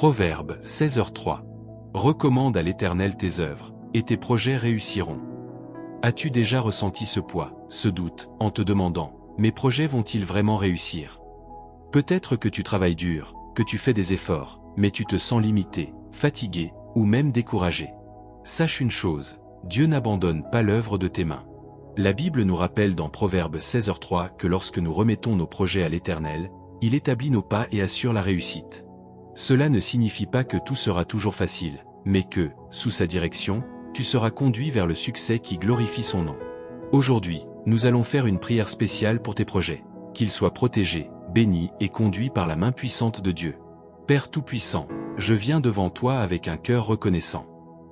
Proverbe 16h3. Recommande à l'Éternel tes œuvres, et tes projets réussiront. As-tu déjà ressenti ce poids, ce doute, en te demandant, mes projets vont-ils vraiment réussir? Peut-être que tu travailles dur, que tu fais des efforts, mais tu te sens limité, fatigué, ou même découragé. Sache une chose, Dieu n'abandonne pas l'œuvre de tes mains. La Bible nous rappelle dans Proverbe 16h3 que lorsque nous remettons nos projets à l'Éternel, il établit nos pas et assure la réussite. Cela ne signifie pas que tout sera toujours facile, mais que, sous sa direction, tu seras conduit vers le succès qui glorifie son nom. Aujourd'hui, nous allons faire une prière spéciale pour tes projets, qu'ils soient protégés, bénis et conduits par la main puissante de Dieu. Père Tout-Puissant, je viens devant toi avec un cœur reconnaissant.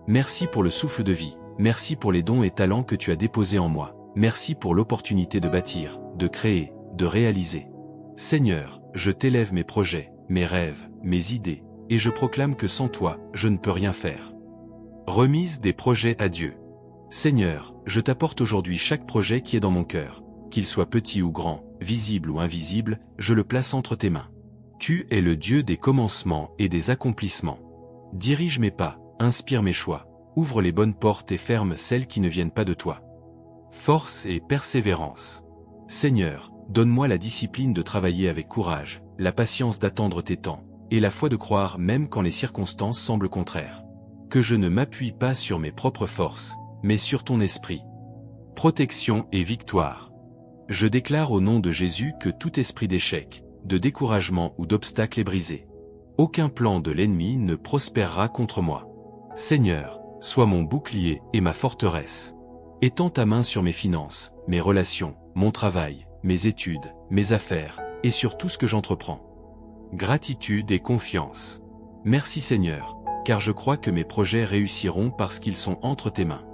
Merci pour le souffle de vie, merci pour les dons et talents que tu as déposés en moi, merci pour l'opportunité de bâtir, de créer, de réaliser. Seigneur, je t'élève mes projets, mes rêves, mes idées, et je proclame que sans toi, je ne peux rien faire. Remise des projets à Dieu. Seigneur, je t'apporte aujourd'hui chaque projet qui est dans mon cœur, qu'il soit petit ou grand, visible ou invisible, je le place entre tes mains. Tu es le Dieu des commencements et des accomplissements. Dirige mes pas, inspire mes choix, ouvre les bonnes portes et ferme celles qui ne viennent pas de toi. Force et persévérance. Seigneur, donne-moi la discipline de travailler avec courage, la patience d'attendre tes temps, et la foi de croire même quand les circonstances semblent contraires. Que je ne m'appuie pas sur mes propres forces, mais sur ton esprit. Protection et victoire. Je déclare au nom de Jésus que tout esprit d'échec, de découragement ou d'obstacle est brisé. Aucun plan de l'ennemi ne prospérera contre moi. Seigneur, sois mon bouclier et ma forteresse. Étends ta main sur mes finances, mes relations, mon travail, mes études, mes affaires, et sur tout ce que j'entreprends. Gratitude et confiance. Merci Seigneur, car je crois que mes projets réussiront parce qu'ils sont entre tes mains.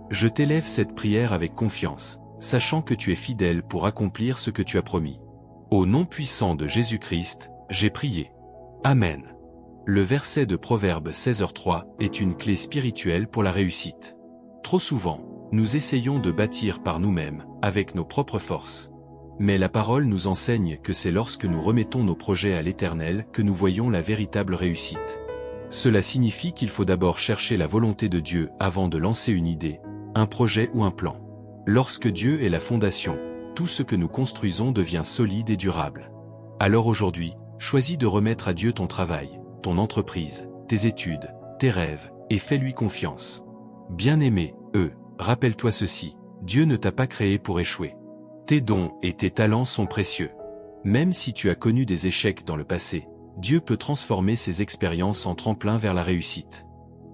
Je t'élève cette prière avec confiance, sachant que tu es fidèle pour accomplir ce que tu as promis. Au nom puissant de Jésus-Christ, j'ai prié. Amen. Le verset de Proverbe 16h3 est une clé spirituelle pour la réussite. Trop souvent, nous essayons de bâtir par nous-mêmes, avec nos propres forces. Mais la parole nous enseigne que c'est lorsque nous remettons nos projets à l'Éternel que nous voyons la véritable réussite. Cela signifie qu'il faut d'abord chercher la volonté de Dieu avant de lancer une idée, un projet ou un plan. Lorsque Dieu est la fondation, tout ce que nous construisons devient solide et durable. Alors aujourd'hui, choisis de remettre à Dieu ton travail, ton entreprise, tes études, tes rêves, et fais-lui confiance. Bien-aimé, rappelle-toi ceci, Dieu ne t'a pas créé pour échouer. Tes dons et tes talents sont précieux. Même si tu as connu des échecs dans le passé, Dieu peut transformer ces expériences en tremplin vers la réussite.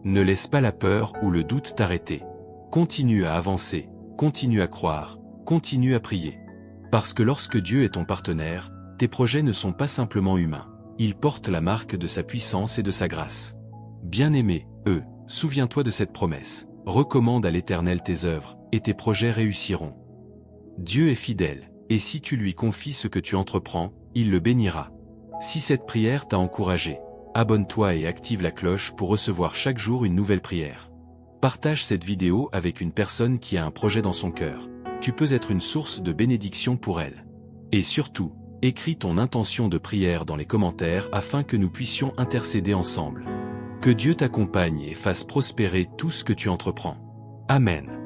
Ne laisse pas la peur ou le doute t'arrêter. Continue à avancer, continue à croire, continue à prier. Parce que lorsque Dieu est ton partenaire, tes projets ne sont pas simplement humains. Ils portent la marque de sa puissance et de sa grâce. Bien-aimé, souviens-toi de cette promesse. Recommande à l'Éternel tes œuvres, et tes projets réussiront. Dieu est fidèle, et si tu lui confies ce que tu entreprends, il le bénira. Si cette prière t'a encouragé, abonne-toi et active la cloche pour recevoir chaque jour une nouvelle prière. Partage cette vidéo avec une personne qui a un projet dans son cœur. Tu peux être une source de bénédiction pour elle. Et surtout, écris ton intention de prière dans les commentaires afin que nous puissions intercéder ensemble. Que Dieu t'accompagne et fasse prospérer tout ce que tu entreprends. Amen.